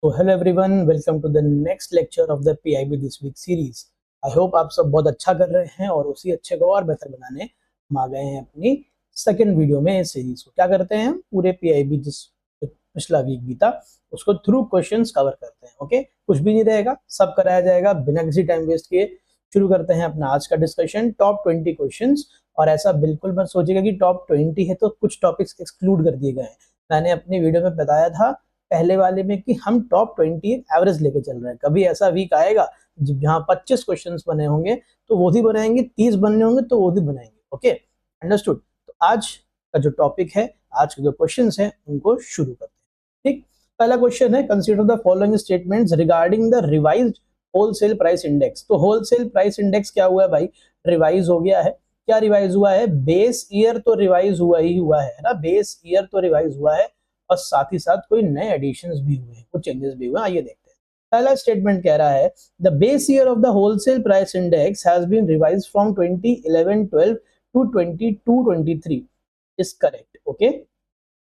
तो hello everyone, welcome to the next lecture of the PIB this week series. I hope आप सब बहुत अच्छा कर रहे हैं और उसी अच्छे को और बेहतर बनाने हम आ गए हैं अपनी सेकंड वीडियो में। इस सीरीज को क्या करते हैं, हम पूरे पीआईबी जिस पिछला वीक बीता उसको थ्रू क्वेश्चंस कवर करते हैं। ओके, कुछ भी नहीं रहेगा, सब कराया जाएगा बिना किसी टाइम वेस्ट किए। शुरू करते हैं अपना आज का डिस्कशन, टॉप 20 क्वेश्चंस। और ऐसा बिल्कुल मत सोचिएगा कि टॉप 20 है तो कुछ टॉपिक्स एक्सक्लूड कर दिए गए हैं। मैंने अपनी वीडियो में बताया था पहले वाले में कि हम टॉप 20 एवरेज लेके चल रहे हैं। कभी ऐसा वीक आएगा जहां 25 क्वेश्चंस बने होंगे तो वो भी बनाएंगे, 30 बनने होंगे तो वो भी बनाएंगे। Okay, understood. तो आज का जो टॉपिक है, आज के जो क्वेश्चंस हैं उनको शुरू करते हैं। ठीक, पहला क्वेश्चन है, consider the following statements regarding the revised wholesale price index. तो होलसेल प्राइस इंडेक्स क्या हुआ है भाई, रिवाइज हो गया है। क्या रिवाइज हुआ है? बेस ईयर तो रिवाइज हुआ ही हुआ है ना, बेस ईयर तो रिवाइज हुआ है और साथ ही साथ कोई नए एडिशंस भी हुए हैं, कुछ चेंजेस भी हुए हैं। आइए देखते हैं। पहला स्टेटमेंट कह रहा है the base year of the wholesale price index has been revised from 2011-12 to 22-23 is correct. Okay,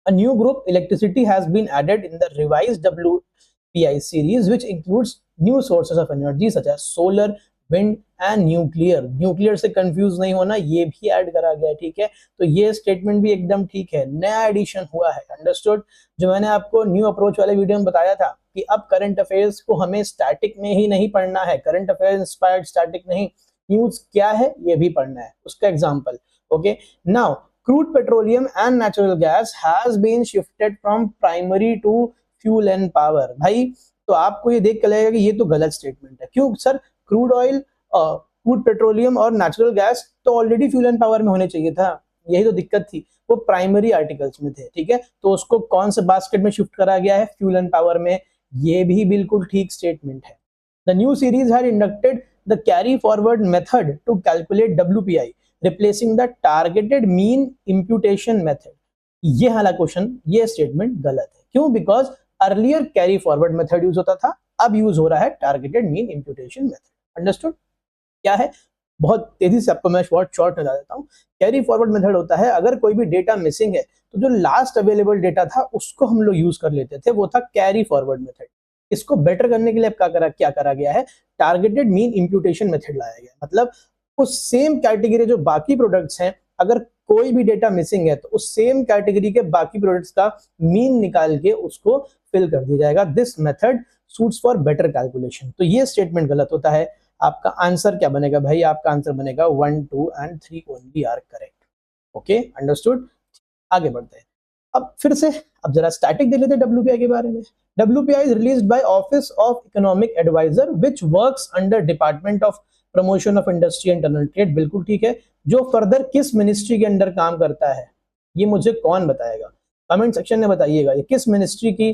a new group electricity has been added in the revised WPI series which includes new sources of energy such as solar, wind and nuclear. Nuclear से confuse नहीं होना, ये भी add करा गया है। ठीक है, तो ये स्टेटमेंट भी एकदम ठीक है, नया एडिशन हुआ है। अंडरस्टूड। जो मैंने आपको न्यू अप्रोच वाले वीडियो में बताया था कि अब करंट अफेयर्स को हमें स्टैटिक में ही नहीं पढ़ना है, करंट अफेयर्स इंस्पायर्ड स्टैटिक नहीं, न्यूज क्या है ये भी पढ़ना है, उसका example. Okay, now crude petroleum and natural gas has been shifted from primary to fuel and power। भाई तो आपको ये देख कर लगेगा कि ये तो गलत स्टेटमेंट है। क्यों sir? Crude oil, crude petroleum और नेचुरल गैस तो ऑलरेडी फ्यूल एंड पावर में होने चाहिए था, यही तो दिक्कत थी, वो प्राइमरी आर्टिकल्स में थे। ठीक है, तो उसको कौन से बास्केट में शिफ्ट करा गया है? फ्यूल एंड पावर में। ये भी बिल्कुल ठीक स्टेटमेंट है। The new series had inducted the carry forward method to calculate WPI replacing the targeted mean imputation method. ये वाला क्वेश्चन, ये स्टेटमेंट गलत है। क्यों? Because earlier carry forward method use होता था, अब यूज हो रहा है targeted mean imputation method. Understood? क्या है, बहुत तेजी से आपको मैं शॉर्ट में बता देता हूँ। कैरी फॉरवर्ड मेथड होता है, अगर कोई भी डेटा मिसिंग है तो जो लास्ट अवेलेबल डेटा था उसको हम लोग यूज कर लेते थे, वो था कैरी फॉरवर्ड मेथड। इसको बेटर करने के लिए क्या करा गया है? टारगेटेड मीन इम्प्यूटेशन मेथड लाया गया। मतलब उस सेम कैटेगरी जो बाकी प्रोडक्ट्स हैं, अगर कोई भी डेटा मिसिंग है तो उस सेम कैटेगरी के बाकी प्रोडक्ट्स का मीन निकाल के उसको फिल कर दिया जाएगा। This method suits for better calculation. तो ये स्टेटमेंट गलत होता है। आपका आंसर क्या बनेगा भाई? आपका आंसर बनेगा 1, 2 and 3 only are correct. Okay, understood. आगे बढ़ते हैं। अब फिर से अब जरा स्टैटिक देख लेते हैं WPI के बारे में। WPI is released by office of economic adviser which works under department of promotion of industry and internal trade. बिल्कुल ठीक है। जो फर्दर किस मिनिस्ट्री के अंडर काम करता है ये मुझे कौन बताएगा? कमेंट सेक्शन में बताइएगा, ये किस मिनिस्ट्री की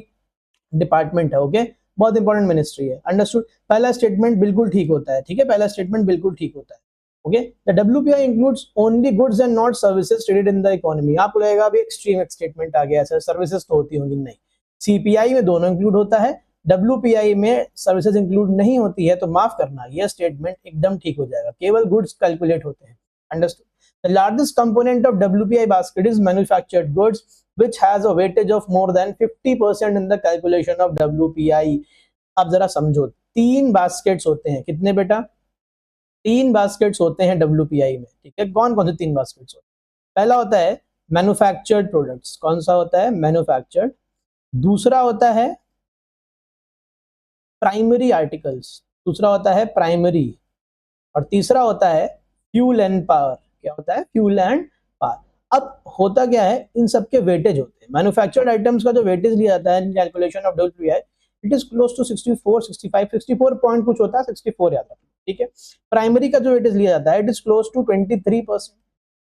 डिपार्टमेंट है। ओके, बहुत इंपॉर्टेंट मिनिस्ट्री है। अंडरस्टूड। पहला स्टेटमेंट बिल्कुल ठीक होता है। ठीक है, पहला स्टेटमेंट बिल्कुल ठीक होता है। Okay, the WPI includes only goods and not services traded in the economy. आपको लगेगा अभी एक्सट्रीम स्टेटमेंट आ गया सर, सर्विसेज तो होती होंगी। नहीं, CPI में दोनों इंक्लूड होता है, WPI में सर्विसेज इंक्लूड नहीं होती है, तो माफ करना, यह स्टेटमेंट एकदम ठीक हो जाएगा, केवल गुड्स कैलकुलेट होते हैं। Understood. The largest component of WPI basket is manufactured goods which has a weightage of more than 50% in the calculation of WPI। अब जरा समझो, 3 बास्केट्स होते हैं। कितने बेटा? 3 बास्केट्स होते हैं WPI में। ठीक है, कौन कौन से 3 बास्केट्स होते हैं? पहला होता है मैन्युफैक्चर्ड प्रोडक्ट्स। कौन सा होता है? मैन्युफैक्चर्ड। दूसरा होता है प्राइमरी आर्टिकल्स, दूसरा होता है प्राइमरी। और तीसरा होता है फ्यूल एंड पावर। क्या होता है? Fuel and power. अब होता क्या है, इन सबके वेटेज होते हैं। मैन्युफैक्चर्ड आइटम्स का जो वेटेज लिया जाता है in calculation of WPI, it is close to 64, 65, 64 point कुछ होता है, 64 याद रखना। ठीक है, प्राइमरी का जो वेटेज लिया जाता है इट इज क्लोज टू 23%।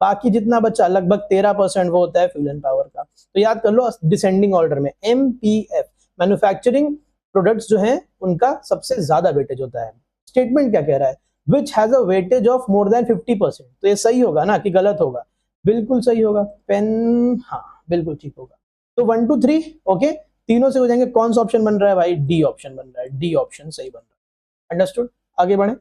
बाकी जितना बचा लगभग 13% वो होता है फ्यूल एंड पावर का। तो याद कर लो डिसेंडिंग ऑर्डर में MPF मैन्युफैक्चरिंग प्रोडक्ट्स जो हैं उनका सबसे ज्यादा वेटेज होता है। स्टेटमेंट क्या कह रहा है? Which has a weightage of more than 50%। तो ये सही होगा ना कि गलत होगा? बिल्कुल सही होगा। पेन, हाँ बिल्कुल ठीक होगा। तो 1, 2, 3 ओके, तीनों से हो जाएंगे। कौन सा ऑप्शन बन रहा है भाई? D ऑप्शन बन रहा है, D ऑप्शन सही बन रहा है। अंडरस्टूड। आगे बढ़े।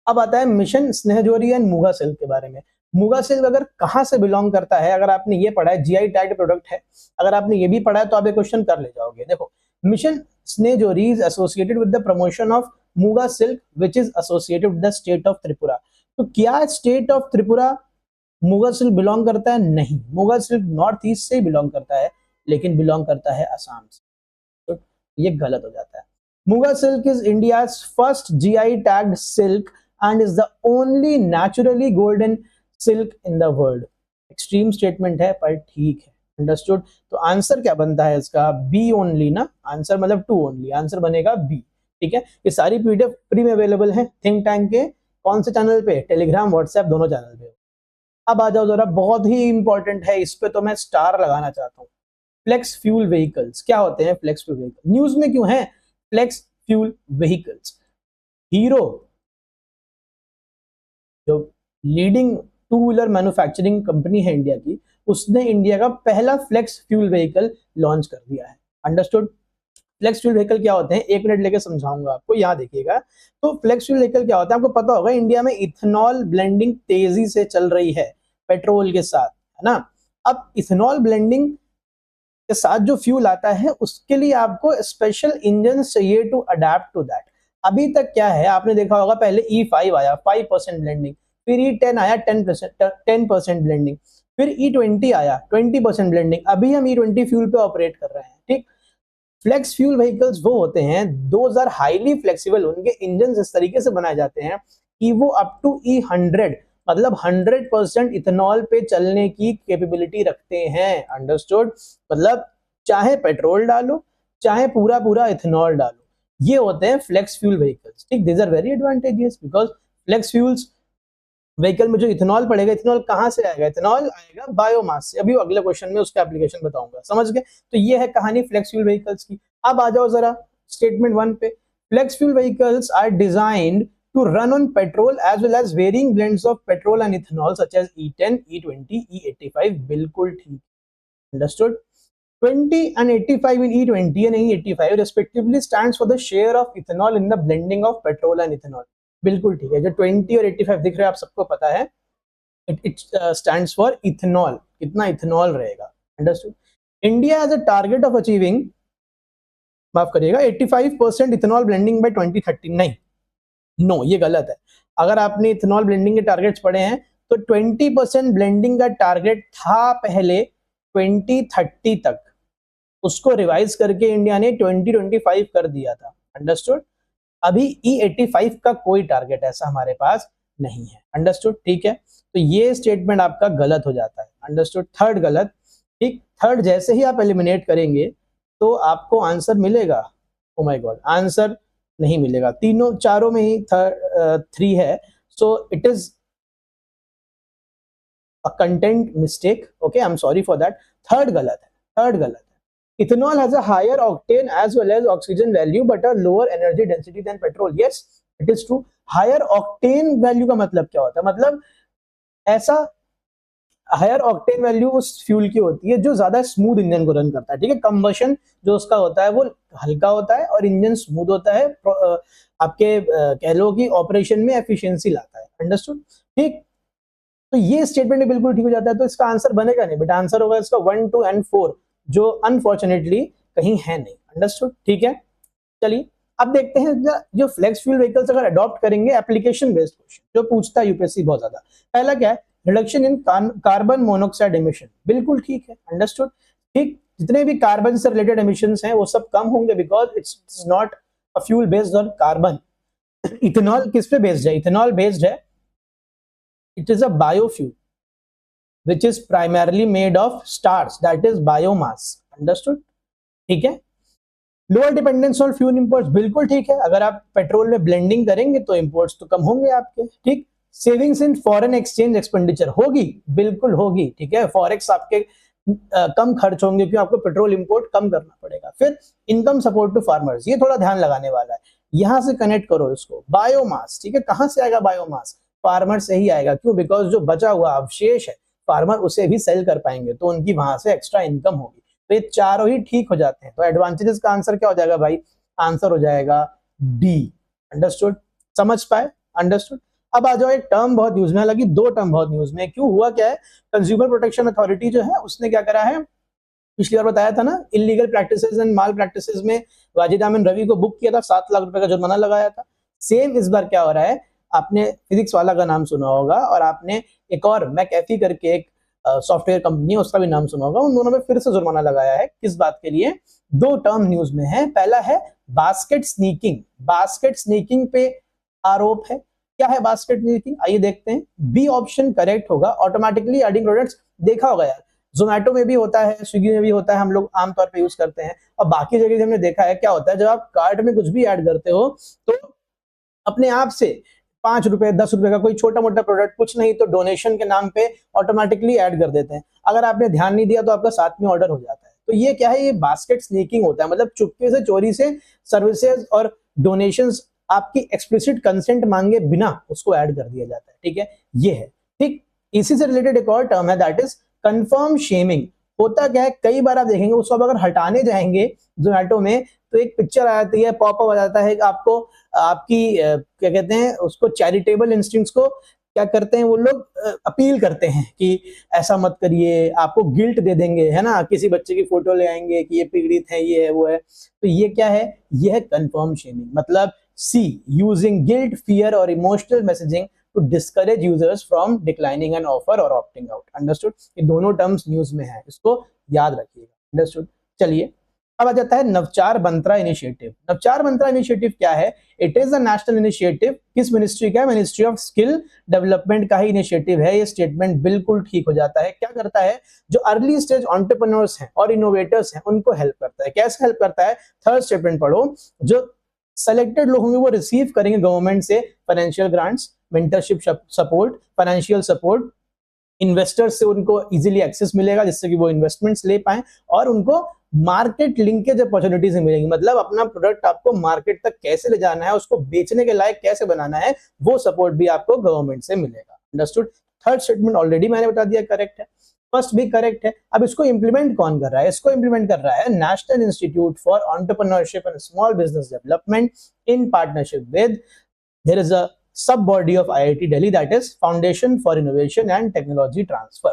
अब आता है मिशन स्नेहजोरी एंड मूंगा सिल्क के बारे में। मूंगा सिल्क अगर कहाँ से बिलोंग करता है, अगर आपने ये पढ़ा है GI टैग प्रोडक्ट है, अगर आपने ये भी पढ़ा है तो आप ये क्वेश्चन कर ले जाओगे। देखो, mission Snejori is associated with the promotion of Muga silk, which is associated with the state of Tripura. तो क्या state of Tripura muga silk belong करता है? नहीं, मुगा सिल्क नॉर्थ ईस्ट से बिलोंग करता है, लेकिन बिलोंग करता है असम से, तो ये गलत हो जाता है। Muga silk is India's first GI tagged silk and is the only naturally golden silk in the world. Extreme statement है पर ठीक है, अंडरस्टूड। तो आंसर क्या बनता है इसका? बी ओनली ना, आंसर मतलब 2 ओनली, आंसर बनेगा बी। ठीक है, ये सारी पीडीएफ फ्री में अवेलेबल है थिंक टैंक के कौन से चैनल पे? टेलीग्राम, व्हाट्सएप, दोनों चैनल पे। अब आ जाओ जरा, बहुत ही इंपॉर्टेंट है, इस पे तो मैं स्टार लगाना चाहता हूँ। फ्लेक्स फ्यूल व्हीकल्स क्या होते हैं? फ्लेक्स फ्यूल व्हीकल न्यूज में क्यों है? फ्लेक्स फ्यूल व्हीकल्स, हीरो जो leading two wheeler manufacturing company है इंडिया की, उसने इंडिया का पहला फ्लेक्स फ्यूल व्हीकल लॉन्च कर दिया है। अंडरस्टूड। फ्लेक्स फ्यूल व्हीकल क्या होते हैं? 1 मिनट लेके समझाऊंगा आपको, यहाँ देखिएगा। तो फ्लेक्स फ्यूल व्हीकल क्या होता है? आपको पता होगा इंडिया में इथेनॉल ब्लेंडिंग तेजी से चल रही है पेट्रोल के साथ, है ना। अब इथेनॉल ब्लेंडिंग के साथ जो फ्यूल आता है उसके लिए आपको स्पेशल इंजन चाहिए टू अडेप्ट टू दैट। अभी तक क्या है, आपने देखा होगा पहले E5 आया 5% ब्लेंडिंग, फिर E10 आया 10% ब्लेंडिंग, फिर E20 आया 20% ब्लेंडिंग, अभी हम E20 फ्यूल पे ऑपरेट कर रहे हैं। ठीक, फ्लेक्स फ्यूल व्हीकल्स वो होते हैं, दोज आर हाईली फ्लेक्सिबल, उनके इंजन इस तरीके से बनाए जाते हैं कि वो अप टू E100 मतलब 100% इथेनॉल पे चलने की कैपेबिलिटी रखते हैं। अंडरस्टूड। मतलब चाहे पेट्रोल डालो चाहे पूरा पूरा इथेनॉल डालो, ये होते हैं फ्लेक्स फ्यूल व्हीकल्स। ठीक, this are very advantageous because flex fuels vehicle में जो इथेनॉल पड़ेगा, इथेनॉल कहां से आएगा? इथेनॉल आएगा बायोमास से। अभी अगले क्वेश्चन में उसका एप्लीकेशन बताऊंगा, समझ गए? तो ये है कहानी फ्लेक्स फ्यूल व्हीकल्स की। अब आ जाओ जरा स्टेटमेंट 1 पे। Flex fuel vehicles are designed to run on petrol as well as varying blends of petrol and ethanol such as E10, E20, E85। बिल्कुल ठीक, understood। 20 and 85 in E20 and E85 respectively stands for the share of ethanol in the blending of petrol and ethanol। बिल्कुल ठीक है, जो 20 और 85 दिख रहे हैं आप सबको पता है, it stands for ethanol, कितना इथेनॉल रहेगा। Understood. India has a target of achieving, माफ करिएगा, 85% इथेनॉल ब्लेंडिंग बाय 2030। नहीं, नो, ये गलत है। अगर आपने इथेनॉल ब्लेंडिंग के टारगेट्स पढ़े हैं तो 20% ब्लेंडिंग का टारगेट था पहले 2030 तक, उसको रिवाइज करके इंडिया ने 2025 कर दिया था। अंडरस्टूड। अभी E85 का कोई टारगेट ऐसा हमारे पास नहीं है। अंडरस्टूड, ठीक है। तो ये स्टेटमेंट आपका गलत हो जाता है। अंडरस्टूड, थर्ड गलत। ठीक, थर्ड जैसे ही आप एलिमिनेट करेंगे तो आपको आंसर मिलेगा। ओ माय गॉड, आंसर नहीं मिलेगा, तीनों चारों में ही 3 है, so it is a content mistake. Okay, I am sorry for that. Third गलत है, थर्ड गलत है। Ethanol has a higher octane as well as oxygen value but a lower energy density than petrol. Yes, it is true. Higher octane value का मतलब क्या होता है? मतलब ऐसा हायर ऑक्टेन वैल्यू उस फ्यूल की होती है जो ज्यादा स्मूथ इंजन को रन करता है। ठीक है, कंबशन जो उसका होता है वो हल्का होता है और इंजन स्मूथ होता है, आपके कह लो कि ऑपरेशन में एफिशिएंसी लाता है। अंडरस्टूड, ठीक। तो ये स्टेटमेंट बिल्कुल ठीक हो जाता है, तो इसका आंसर बनेगा नहीं, बट आंसर होगा इसका 1, 2 and 4, जो अनफॉर्चुनेटली कहीं है नहीं। अंडरस्टूड, ठीक है। चलिए अब देखते हैं जो फ्लेक्स फ्यूल व्हीकल्स अगर अडॉप्ट करेंगे, एप्लीकेशन बेस्ड क्वेश्चन जो पूछता है यूपीएससी बहुत ज्यादा। पहला क्या है? Reduction in carbon monoxide emission. बिल्कुल ठीक है, अंडरस्टूड, ठीक। जितने भी कार्बन से रिलेटेड एमिशंस हैं वो सब कम होंगे because it's not a fuel based on carbon. Ethanol किस पे बेस्ड है? इथेनॉल बेस्ड है, it is a biofuel which is primarily made of starch, that is biomass। understood, ठीक है। Lower dependence on fuel imports, बिल्कुल ठीक है। अगर आप पेट्रोल में ब्लेंडिंग करेंगे तो इंपोर्ट्स तो कम होंगे आपके। ठीक। Savings in foreign exchange expenditure, होगी, बिल्कुल होगी। ठीक है, फॉरेक्स आपके कम खर्च होंगे क्योंकि आपको पेट्रोल इंपोर्ट कम करना पड़ेगा। फिर इनकम सपोर्ट टू फार्मर्स, ये थोड़ा ध्यान लगाने वाला है, यहां से कनेक्ट करो इसको। बायोमास, ठीक है, कहां से आएगा बायोमास? फार्मर से ही आएगा। क्यों? बिकॉज जो बचा हुआ अवशेष है फार्मर उसे भी सेल कर पाएंगे तो उनकी वहां से एक्स्ट्रा इनकम होगी। तो ये चारों ही ठीक हो जाते हैं। तो एडवांटेजेस का आंसर क्या हो जाएगा भाई? आंसर हो जाएगा डी। अंडरस्टूड, समझ पाए? अंडरस्टूड। अब आ जाओ, एक टर्म बहुत न्यूज में, हालांकि 2 टर्म बहुत न्यूज में। क्यों हुआ क्या है? कंज्यूमर प्रोटेक्शन अथॉरिटी जो है उसने क्या करा है, पिछली बार बताया था ना, illegal practices and mall practices में वाजिद आमिन रवि को बुक किया था, 7 लाख रुपए का जुर्माना लगाया था। सेम इस बार क्या हो रहा है, आपने फिजिक्स वाला का नाम सुना होगा और आपने एक और मैकएफी करके एक सॉफ्टवेयर कंपनी है उसका भी नाम सुना होगा, उन दोनों में फिर से जुर्माना लगाया है। किस बात के लिए? 2 टर्म न्यूज में है। पहला है बास्केट स्नीकिंग, बास्केट स्नीकिंग पे आरोप है। क्या है बास्केट स्नीकिंग, आइए देखते हैं। बी ऑप्शन करेक्ट होगा, ऑटोमेटिकली एडिंग प्रोडक्ट्स। देखा होगा यार, जोमेटो में भी होता है, स्विगी में भी होता है, हम लोग आमतौर पे यूज करते हैं, और बाकी जगह हमने देखा है क्या होता है, जब आप कार्ट में कुछ भी ऐड करते हो तो अपने आप से 5 रुपए 10 रुपए का कोई छोटा मोटा प्रोडक्ट, कुछ नहीं तो डोनेशन के नाम पे ऑटोमेटिकली ऐड कर देते हैं। अगर आपने ध्यान नहीं दिया तो आपका साथ में ऑर्डर हो जाता है। तो ये क्या है, ये बास्केट स्नीकिंग होता है, मतलब चुपके से चोरी से सर्विसेज और डोनेशंस आपकी एक्सप्लिसिट कंसेंट मांगे बिना उसको ऐड कर दिया जाता है। ठीक है, ये है। ठीक, इसी से रिलेटेड एक और टर्म है, दैट इज कंफर्म शेमिंग। होता क्या है, कई बार आप देखेंगे उसको अगर हटाने जाएंगे जोमेटो में तो एक पिक्चर आ जाती है, पॉपअप आ जाता है, आपको आपकी क्या कहते हैं उसको, चैरिटेबल इंस्टिंक्ट्स को क्या करते हैं वो लोग, अपील करते हैं कि ऐसा मत करिए, आपको गिल्ट दे देंगे, है ना, किसी बच्चे की फोटो ले आएंगे कि ये पीड़ित है, ये है, वो है। तो ये क्या है, ये है कंफर्म शेमिंग। मतलब सी, यूजिंग गिल्ट, फियर और emotional messaging to discourage users from declining an offer और ऑप्टिंग आउट। अंडरस्टूड? ये दोनों टर्म्स न्यूज में है, इसको याद रखिएगा। अंडरस्टूड? चलिए, अब आ जाता है नवचार बंत्रा इनिशिएटिव। नवचार बंत्रा इनिशिएटिव क्या है? It is a national initiative. किस मिनिस्ट्री का है? मिनिस्ट्री ऑफ स्किल डेवलपमेंट का ही इनिशिएटिव है। ये स्टेटमेंट बिल्कुल ठीक हो जाता है। क्या करता है? जो अर्ली स्टेज एंटरप्रेन्योर्स हैं और इनोवेटर्स हैं उनको हेल्प करता है। कैसे हेल्प करता है? थर्ड स्टेटमेंट पढ़ो। जो सेलेक्टेड लोग होंगे वो रिसीव करेंगे गवर्नमेंट से financial grants, mentorship support, financial support, investors से उनको इजीली एक्सेस मिलेगा जिससे कि वो इन्वेस्टमेंट्स ले पाए, और उनको मार्केट लिंकेज अपॉर्चुनिटीज मिलेंगी। मतलब अपना प्रोडक्ट आपको मार्केट तक कैसे ले जाना है, उसको बेचने के लायक कैसे बनाना है, वो सपोर्ट भी आपको गवर्नमेंट से मिलेगा। अंडरस्टूड? थर्ड स्टेटमेंट ऑलरेडी मैंने बता दिया करेक्ट है, फर्स्ट भी करेक्ट है। अब इसको इंप्लीमेंट कौन कर रहा है? इसको इंप्लीमेंट कर रहा है national institute for entrepreneurship and small business development in partnership with, there is a sub body of IIT Delhi, that is foundation for innovation and technology transfer.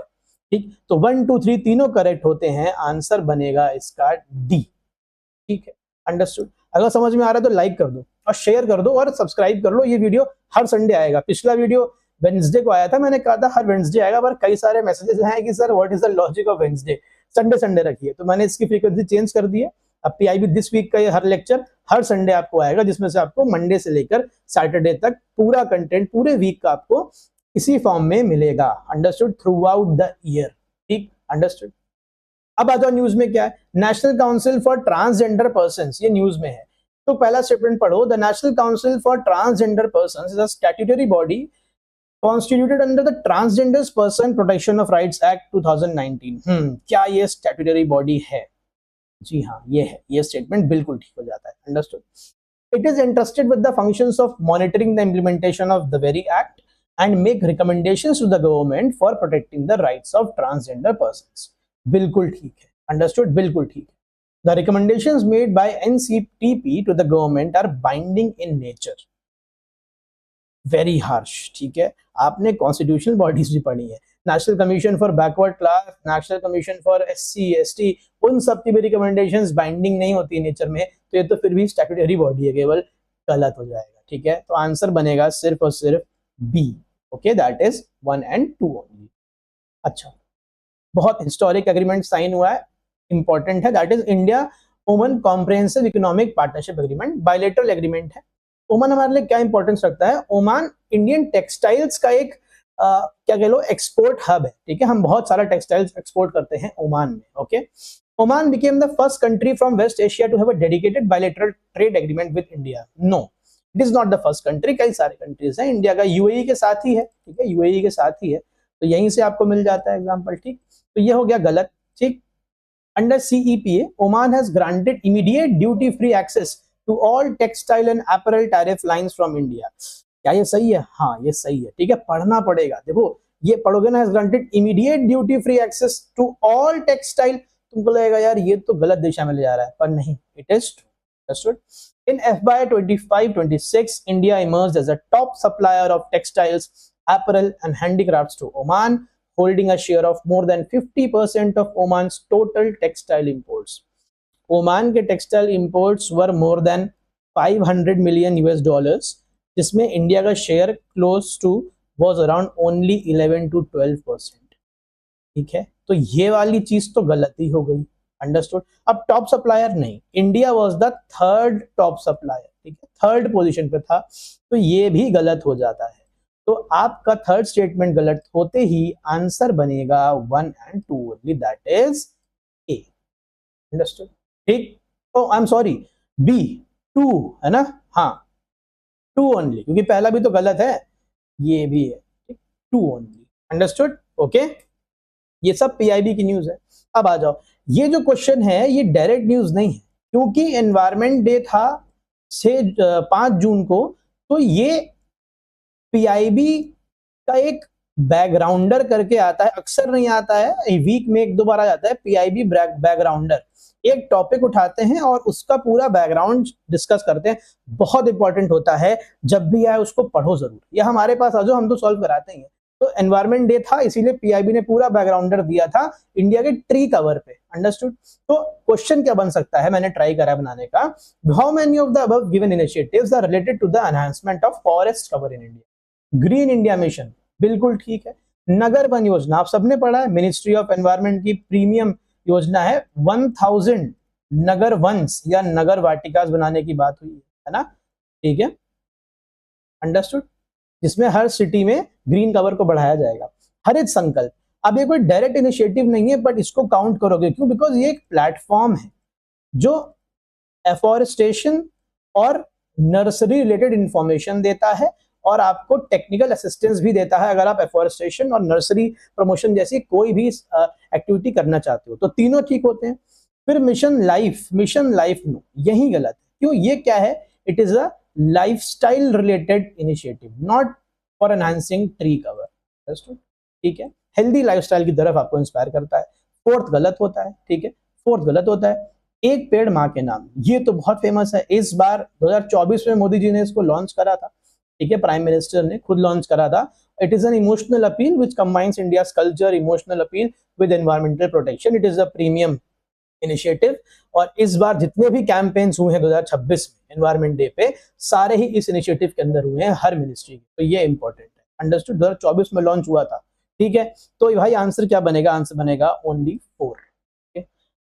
ठीक, तो 1 2 3 तीनों करेक्ट होते हैं, आंसर बनेगा इसका डी। ठीक है, अंडरस्टूड? अगर समझ में आ रहा है तो लाइक कर दो और शेयर कर दो और सब्सक्राइब कर लो। ये वीडियो हर संडे आएगा। पिछला वीडियो वेडनेसडे को आया था, मैंने कहा था हर वेडनेसडे आएगा, पर कई सारे मैसेजेस हैं कि sir what is the logic of Wednesday, Sunday Sunday रखिए, तो मैंने इसकी फ्रीक्वेंसी चेंज कर दी है। अब PIB दिस वीक का ये हर लेक्चर हर संडे आपको आएगा, जिसमें से आपको मंडे से लेकर सैटरडे तक पूरा कंटेंट पूरे वीक का आपको इसी फॉर्म में मिलेगा। Understood? Through out the year. ठीक, अंडरस्टूड? अब आ जाओ न्यूज में क्या है। National council for transgender persons, ये न्यूज में है। तो पहला स्टेटमेंट पढ़ो। The national council for transgender persons is a statutory body constituted under the Transgender Person Protection of Rights Act 2019। क्या ये स्टैट्यूटरी बॉडी है? जी हाँ, ये है। ये स्टेटमेंट बिल्कुल ठीक हो जाता है। Understood? It is interested with the functions of monitoring the implementation of the very act and make recommendations to the government for protecting the rights of transgender persons. बिल्कुल ठीक है। अंडरस्टूड? बिल्कुल ठीक है। The recommendations made by NCTP to the government are binding in nature. Very harsh. ठीक है, आपने constitutional bodies भी पढ़ी है, national commission for backward class, national commission for SC ST, उन सब की भी रिकमेंडेशंस बाइंडिंग नहीं होती है नेचर में, तो ये तो फिर भी स्टैट्यूटरी बॉडी है, केवल गलत हो जाएगा। ठीक है, तो आंसर बनेगा सिर्फ और सिर्फ B. Okay, that is 1 and 2 only. अच्छा, बहुत हिस्टोरिक एग्रीमेंट साइन हुआ है, इंपॉर्टेंट है, that is India Oman comprehensive economic partnership agreement. Bilateral agreement है। ओमान हमारे लिए क्या इंपॉर्टेंस रखता है? ओमान इंडियन टेक्सटाइल्स का एक क्या कह लो एक्सपोर्ट हब है। ठीक है, हम बहुत सारा टेक्सटाइल्स एक्सपोर्ट करते हैं ओमान में। Okay, Oman became the first country from west Asia to have a dedicated bilateral trade agreement with India. No, it is not the first country, कई सारे कंट्रीज हैं। इंडिया का UAE के साथ ही है। ठीक है, UAE के साथ ही है, तो यहीं से आपको मिल जाता है एग्जाम्पल। ठीक, तो ये हो गया गलत। ठीक, under CEPA Oman has granted immediate duty free access to all textile and apparel tariff lines from India। क्या ये सही है? हाँ, ये सही है। ठीक है, पढ़ना पड़ेगा। देखो, ये पढ़ोगे ना, granted immediate duty free access to all textile, तुमको लगेगा यार ये तो गलत दिशा में ले जा रहा है, पर नहीं, it is true. In FY 25-26 India emerged as a top supplier of textiles, apparel and handicrafts to Oman, holding a share of more than 50% of Oman's total textile imports. Oman के textile imports were more than 500 million US dollars, जिसमें India का share close to was around only 11 to 12%। ठीक है, तो ये वाली चीज तो गलती हो गई, अंडरस्टूड। अब टॉप सप्लायर नहीं, India was the third top supplier, ठीक है, थर्ड पोजीशन पे था, तो ये भी गलत हो जाता है। तो आपका थर्ड स्टेटमेंट गलत होते ही आंसर बनेगा 1 and 2 only, that is a, understood. ठीक, ओ आई एम सॉरी, बी 2 है ना, हाँ 2 ओनली, क्योंकि पहला भी तो गलत है, ये भी है, 2 ओनली, अंडरस्टूड, ओके। ये सब पीआईबी की न्यूज है। अब आ जाओ, ये जो क्वेश्चन है ये डायरेक्ट न्यूज नहीं है, क्योंकि एनवायरमेंट डे था से 5 जून को, तो ये पीआईबी का एक बैकग्राउंडर करके आता है, अक्सर नहीं आता है, वीक में 1-2 बार आ जाता है पीआईबी बैकग्राउंडर। एक टॉपिक उठाते हैं और उसका पूरा बैकग्राउंड डिस्कस करते हैं, बहुत इंपॉर्टेंट होता है, जब भी आए उसको पढ़ो जरूर, या हमारे पास आ जाओ, हम तो सॉल्व कराते हैं। तो एनवायरमेंट डे था, इसीलिए पीआईबी ने पूरा बैकग्राउंडर दिया था इंडिया के ट्री कवर पे, अंडरस्टूड। तो क्वेश्चन क्या बन सकता है, मैंने ट्राई करा बनाने का, how many of the above given initiatives are related to the enhancement of forest cover in India. Green India mission, बिल्कुल ठीक है। नगर वन योजना आप सबने पढ़ा है, मिनिस्ट्री ऑफ एनवायरमेंट की प्रीमियम योजना है, 1000 नगर वंस या नगर वाटिकास बनाने की बात हुई है ना, ठीक है, अंडरस्टूड, जिसमें हर सिटी में ग्रीन कवर को बढ़ाया जाएगा। हरित संकल्प, अब ये कोई डायरेक्ट इनिशिएटिव नहीं है, बट इसको काउंट करोगे, क्यों, बिकॉज ये एक प्लेटफॉर्म है जो एफॉरेस्टेशन और नर्सरी रिलेटेड इंफॉर्मेशन देता है और आपको टेक्निकल असिस्टेंस भी देता है अगर आप एफॉरेस्टेशन और नर्सरी प्रमोशन जैसी कोई भी एक्टिविटी करना चाहते हो, तो तीनों ठीक होते हैं। फिर मिशन लाइफ नो, यही गलत है, क्यों, ये क्या है, it is a lifestyle related initiative, not for enhancing tree cover, ठीक है, हेल्दी लाइफस्टाइल की तरफ आपको इंस्पायर करता है। फोर्थ गलत होता है, ठीक है, फोर्थ गलत होता है। एक पेड़ माँ के नाम, ये तो बहुत फेमस है, इस बार 2024 में मोदी जी ने इसको लॉन्च करा था, ठीक है, प्राइम मिनिस्टर ने खुद लॉन्च करा था। It is an emotional appeal which combines India's culture, emotional appeal with environmental protection. It is a premium initiative, और इस बार जितने भी कैंपेन्स हुए हैं 2026 में एनवायरमेंट डे पे, सारे ही इस इनिशिएटिव के अंदर हुए हैं, हर मिनिस्ट्री के, तो ये इंपॉर्टेंट है, अंडरस्टूड। 2024 में लॉन्च हुआ था, ठीक है, तो भाई आंसर क्या बनेगा, आंसर बनेगा ओनली 4,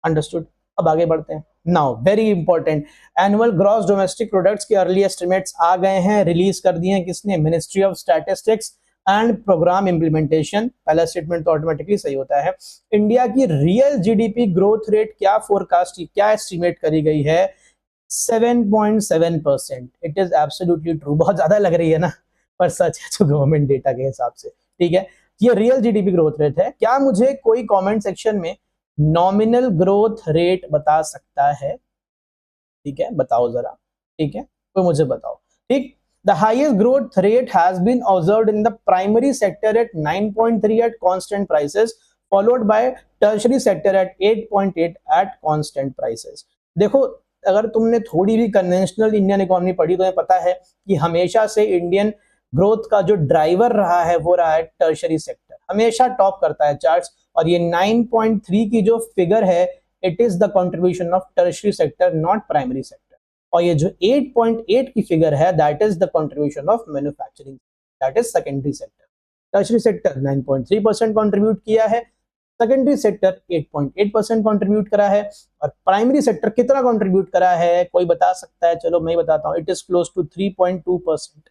अंडरस्टूड। अब आगे बढ़ते हैं। Now very important, annual gross domestic products के अर्ली एस्टिमेट्स आ गए हैं, रिलीज कर दिए हैं किसने, ministry of statistics and programme implementation. पहला स्टेटमेंट तो ऑटोमेटिकली सही होता है। इंडिया की रियल जीडीपी ग्रोथ रेट क्या फोरकास्ट, क्या एस्टिमेट करी गई है, 7.7%। इट इज एब्सोल्युटली ट्रू, बहुत ज्यादा लग रही है ना, पर सच है जो गवर्नमेंट डेटा के हिसाब से, ठीक है, ये रियल जीडीपी ग्रोथ रेट है। क्या मुझे कोई कॉमेंट सेक्शन में नॉमिनल ग्रोथ रेट बता सकता है, ठीक है, बताओ जरा, ठीक है, तो मुझे बताओ, ठीक। The highest growth rate has been observed in the primary sector at 9.3 at constant prices, followed by tertiary sector at 8.8 at constant prices। देखो, अगर तुमने थोड़ी भी कन्वेंशनल इंडियन इकोनॉमी पढ़ी तो तुम्हें पता है कि हमेशा से इंडियन ग्रोथ का जो ड्राइवर रहा है वो रहा है टर्शरी सेक्टर, हमेशा टॉप करता है चार्ट्स, और ये 9.3 की जो फिगर है, it is the contribution of tertiary sector, not primary sector. और ये जो 8.8 की फिगर है, that is the contribution of manufacturing, that is secondary sector. Tertiary sector 9.3% contribute किया है, सेकेंडरी सेक्टर 8.8% कंट्रीब्यूट करा है, और प्राइमरी सेक्टर कितना कंट्रीब्यूट करा है, कोई बता सकता है, चलो मैं बताता हूँ, it is close to 3.2%,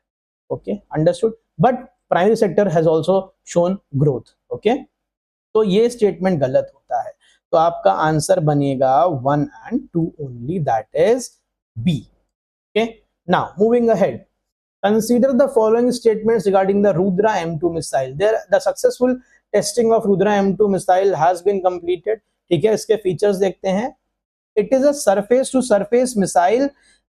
okay, understood, but primary sector has also shown growth, okay, तो ये स्टेटमेंट गलत होता है, तो आपका आंसर बनेगा 1 and 2 only, that is B. Okay. Now moving ahead, consider the following statements regarding the Rudra M2 missile. The successful testing of Rudra M2 missile has been completed. ठीक है, इसके फीचर्स देखते हैं। It is a surface to surface missile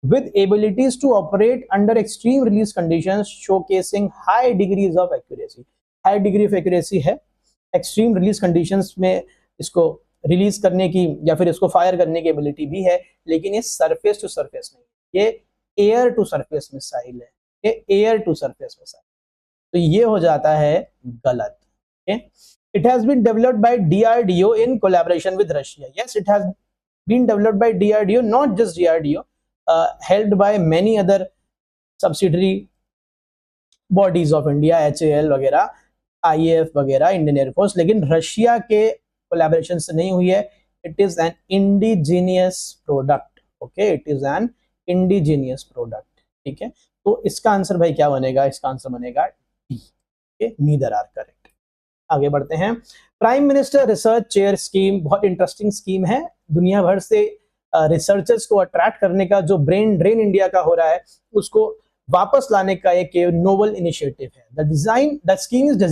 with abilities to operate under extreme release conditions, showcasing high degrees of accuracy. High degree of accuracy है, extreme release conditions में इसको release करने की या फिर इसको फायर करने की एबिलिटी भी है, लेकिन ये सरफेस टू सरफेस नहीं, ये एयर टू सरफेस मिसाइल है, ये एयर टू सरफेस मिसाइल, तो ये हो जाता है गलत, okay. It has been developed by DRDO in collaboration with Russia. Yes, it has been developed by DRDO, not just DRDO, helped by many other subsidiary bodies of India, HAL वगैरह, IAF वगैरह, Indian air force, लेकिन Russia के collaboration से नहीं हुई है. It is an indigenous product. Okay, it is an indigenous product. ठीक है, तो इसका आंसर भाई क्या बनेगा? इसका आंसर बनेगा डी. Neither are correct. आगे बढ़ते हैं. Prime minister research chair scheme बहुत इंटरेस्टिंग स्कीम है. दुनिया भर से रिसर्चर्स को अट्रैक्ट करने का जो ब्रेन ड्रेन इंडिया का हो रहा है उसको वापस लाने का एक नोबल इनिशिएटिव है. The scheme is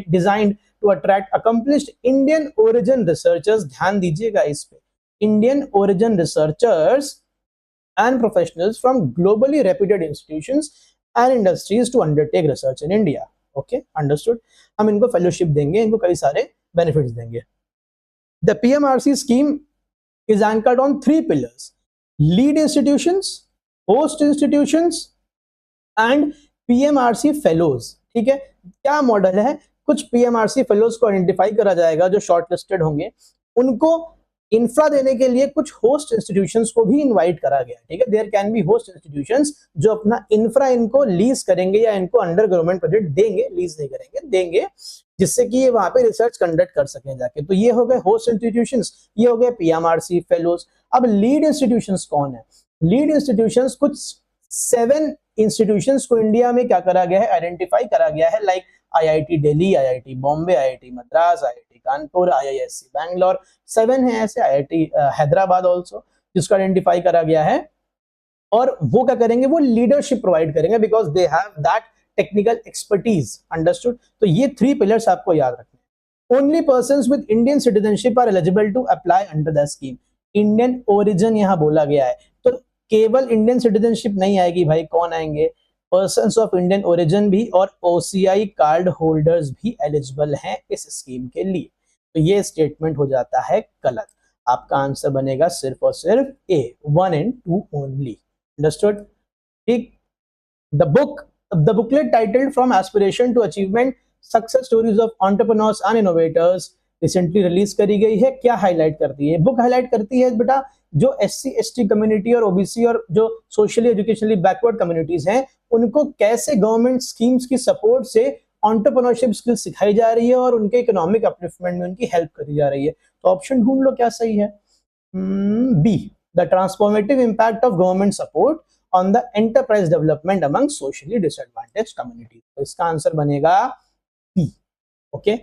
designed to attract accomplished Indian origin researchers. ध्यान दीजिएगा इस पे, Indian origin researchers and professionals from globally reputed institutions and industries to undertake research in India. Okay, understood. हम इनको फेलोशिप देंगे, इनको कई सारे बेनिफिट्स देंगे. The PMRC scheme is anchored on 3 pillars: lead institutions, host institutions and PMRC fellows. ठीक है, क्या मॉडल है? कुछ PMRC फेलोज को आइडेंटिफाई करा जाएगा जो शॉर्टलिस्टेड होंगे, उनको इंफ्रा देने के लिए कुछ होस्ट इंस्टीट्यूशंस को भी इनवाइट करा गया. ठीक है, there can be host institutions जो अपना इंफ्रा इनको लीज करेंगे या इनको अंडर गवर्नमेंट प्रोजेक्ट देंगे, लीज नहीं करेंगे, देंगे, जिससे कि ये वहां पे रिसर्च कंडक्ट कर सकें जाके. तो ये हो गए होस्ट इंस्टीट्यूशंस, ये हो गए पीएमआरसी फेलोज. अब लीड इंस्टीट्यूशंस कौन है? लीड इंस्टीट्यूशंस कुछ 7 इंस्टीट्यूशंस को इंडिया में क्या करा गया है? आइडेंटिफाई करा गया है. Like IIT Delhi, IIT Bombay, IIT Madras, IIT Kanpur, IISc Bangalore, 7 है ऐसे. आईआईटी हैदराबाद ऑल्सो जिसको आइडेंटिफाई करा गया है. और वो क्या करेंगे? वो लीडरशिप प्रोवाइड करेंगे because they have that technical expertise. Understood. तो ये 3 पिलर्स आपको याद रखने. Only persons with Indian citizenship are eligible to apply under the scheme. Indian origin यहां बोला गया है, तो केवल इंडियन सिटीजनशिप नहीं आएगी भाई. कौन आएंगे? पर्सन्स ऑफ इंडियन ओरिजिन भी और ओसीआई कार्ड होल्डर्स भी एलिजिबल हैं इस स्कीम के लिए. तो ये स्टेटमेंट हो जाता है गलत. आपका आंसर बनेगा सिर्फ और सिर्फ ए, 1 and 2 ओनली. अंडरस्टूड. ठीक. The booklet titled From Aspiration to Achievement: Success Stories of Entrepreneurs and Innovators recently release करी गई है. क्या हाईलाइट करती है? बुक हाईलाइट करती है बेटा जो SC/ST कम्युनिटी और OBC और जो सोशली एजुकेशनली बैकवर्ड कम्युनिटीज हैं उनको कैसे गवर्नमेंट स्कीम्स की सपोर्ट से एंटरप्रेन्योरशिप स्किल सिखाई जा रही है और उनके इकोनॉमिक अपलिफ्टमेंट में उनकी हेल्प करी जा रही है. तो ऑप्शन ढूंढ लो क्या सही है. B, the transformative impact of government support on the enterprise development among socially disadvantaged communities. तो इसका आंसर बनेगा बी. ओके.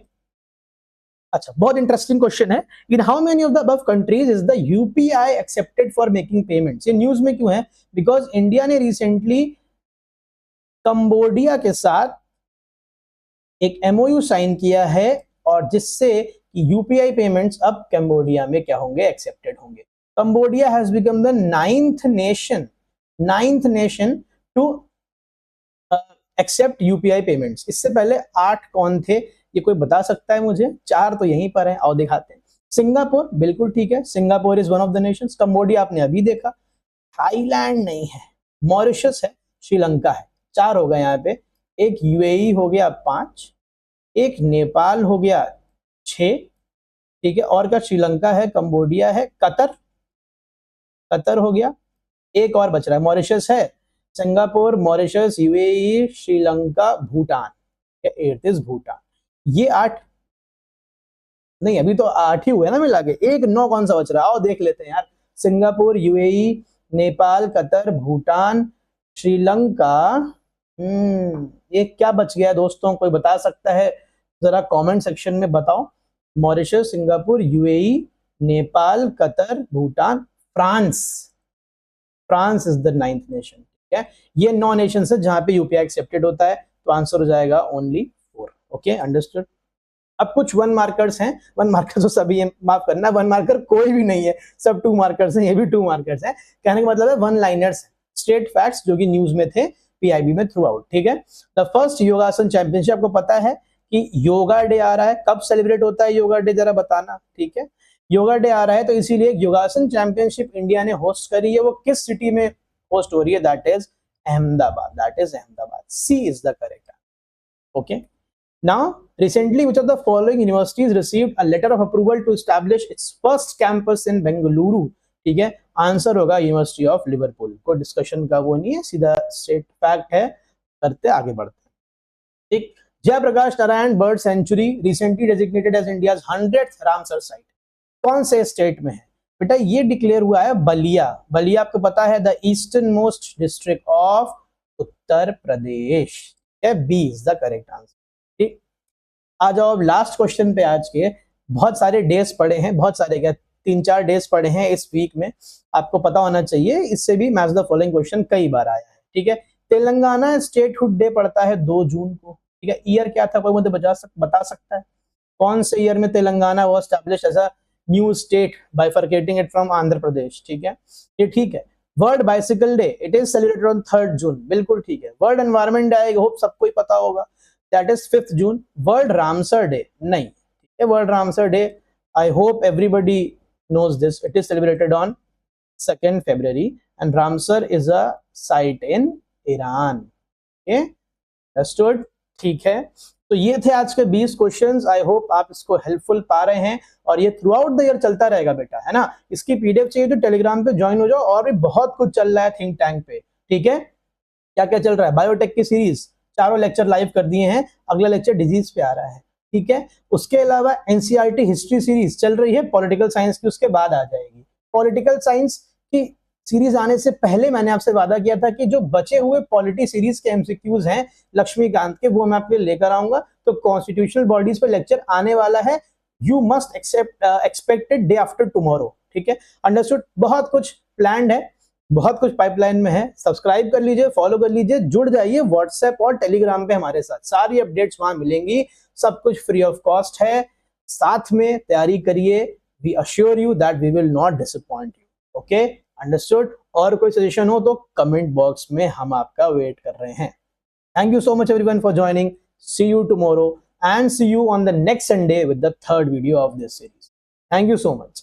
अच्छा, बहुत इंटरेस्टिंग क्वेश्चन है. In how many of the above countries is the UPI accepted for making payments? ये news में क्यों है? बिकॉज इंडिया ने रिसेंटली कंबोडिया के साथ एक MOU साइन किया है और जिससे यूपीआई पेमेंट्स अब कंबोडिया में क्या होंगे? एक्सेप्टेड होंगे. Cambodia has become the 9th nation to accept UPI payments. इससे पहले 8 कौन थे? ये कोई बता सकता है मुझे? 4 तो यहीं पर है, आओ दिखाते हैं. सिंगापुर, बिल्कुल ठीक है, Singapore is one of the Nations. Cambodia आपने अभी देखा. थाईलैंड नहीं है, मॉरिशस है, श्रीलंका है. 4 हो गए यहाँ पे. एक UAE हो गया 5, एक नेपाल हो गया 6. ठीक है, और क्या? श्रीलंका है, कंबोडिया है, कतर हो गया. एक और बच रहा है, मॉरिशस है, Singapore, Mauritius, UAE, Sri Lanka, Bhutan. 8th is Bhutan. ये 8 नहीं, अभी तो 8 ही हुए ना मिला के. एक 9 कौन सा बच रहा है? आओ देख लेते हैं यार. Singapore, UAE, Nepal, Qatar, Bhutan, Sri Lanka. ये क्या बच गया दोस्तों? कोई बता सकता है? जरा कमेंट सेक्शन में बताओ. Mauritius, Singapore, UAE, Nepal, Qatar, Bhutan, France is the 9th nation. ठीक है, ये 9 नेशन है जहां पे यूपीआई एक्सेप्टेड होता है. तो आंसर हो जाएगा ओनली 4. Okay, understood. अब कुछ 1 मार्कर्स हैं. 1 मार्कर तो सभी है, माफ करना, 1 मार्कर कोई भी नहीं है, सब 2 मार्कर्स हैं. ये भी 2 मार्कर्स हैं. कहने का मतलब है 1 लाइनर्स, स्ट्रेट फैक्ट्स जो कि न्यूज में थे, PIB में थ्रू आउट. ठीक है. द फर्स्ट योगासन चैंपियनशिप, आपको पता है कि योगा डे आ रहा है. कब सेलिब्रेट होता है योगा डे, जरा बताना. ठीक है, योगा डे आ रहा है तो इसीलिए योगासन चैंपियनशिप इंडिया ने होस्ट करी है. वो किस सिटी में होस्ट हो रही है? That is Ahmedabad. C is the correct. Okay. Now, recently, which of the following universities received a letter of approval to establish its first campus in Bengaluru? ठीक है, आंसर होगा यूनिवर्सिटी ऑफ लिवरपूल। कोई discussion का वो नहीं है, सीधा state fact है। करते आगे बढ़ते। ठीक, Jayaprakash Narayan bird sanctuary recently designated as India's 100th Ramsar site कौन से स्टेट में है? बेटा ये डिक्लेयर हुआ है बलिया। बलिया आपको पता है the eastern most district of Uttar Pradesh. B is the correct answer. ठीक, आ जाओ अब लास्ट क्वेश्चन पे। आज के बहुत सारे डेज पड़े हैं, बहुत सारे क्या 3-4 डेज पड़े हैं इस वीक में, आपको पता होना चाहिए। इससे भी मैच द फॉलोइंग क्वेश्चन कई बार आया है। ठीक है, तेलंगाना स्टेटहुड डे पड़ता है 2 जून को। ठीक है, ईयर क्या था कोई मुझे बता सकता है? कौन से ईयर में Telangana was established as a new state bifurcating it from Andhra Pradesh? ठीक है, ये ठीक है। World bicycle day it is celebrated on 3rd June, बिल्कुल ठीक है। World environment day I hope सबको ही पता होगा, that is 5th June. World Ramsar day नहीं, ठीक है, world Ramsar day I hope everybody knows this, it is celebrated on 2nd February and Ramsar is a site in Iran. Okay, understood? ठीक है, तो ये थे आज के 20 क्वेश्चंस। आई होप आप इसको हेल्पफुल पा रहे हैं और ये थ्रू आउट द ईयर चलता रहेगा बेटा, है ना। इसकी पीडीएफ चाहिए तो टेलीग्राम पे ज्वाइन हो जाओ, और भी बहुत कुछ चल रहा है थिंक टैंक पे। ठीक है, क्या क्या चल रहा है? बायोटेक की सीरीज 4 लेक्चर लाइव कर दिए हैं, अगला लेक्चर डिजीज पे आ रहा है। ठीक है, उसके अलावा एनसीईआरटी हिस्ट्री सीरीज चल रही है, पॉलिटिकल साइंस की उसके बाद आ जाएगी। पॉलिटिकल साइंस की सीरीज आने से पहले मैंने आपसे वादा किया था कि जो बचे हुए पॉलिटी सीरीज के एमसीक्यूज हैं लक्ष्मीकांत के, वो मैं आपके लिए लेकर आऊंगा। तो कॉन्स्टिट्यूशनल बॉडीज पे लेक्चर आने वाला है, you must expected day after tomorrow. ठीक है, अंडरस्टूड? बहुत कुछ प्लान्ड है, बहुत कुछ पाइपलाइन में है। सब्सक्राइब कर लीजिए, फॉलो कर लीजिए, जुड़ जाइए व्हाट्सएप और टेलीग्राम पे हमारे साथ, सारी अपडेट्स वहां मिलेंगी। सब कुछ फ्री ऑफ कॉस्ट है, साथ में तैयारी करिए। We assure you that we will not disappoint you. Okay, understood? और कोई सजेशन हो तो कमेंट बॉक्स में हम आपका वेट कर रहे हैं। Thank you so much everyone for joining. See you tomorrow and see you on the next Sunday with the 3rd video of this series. Thank you so much.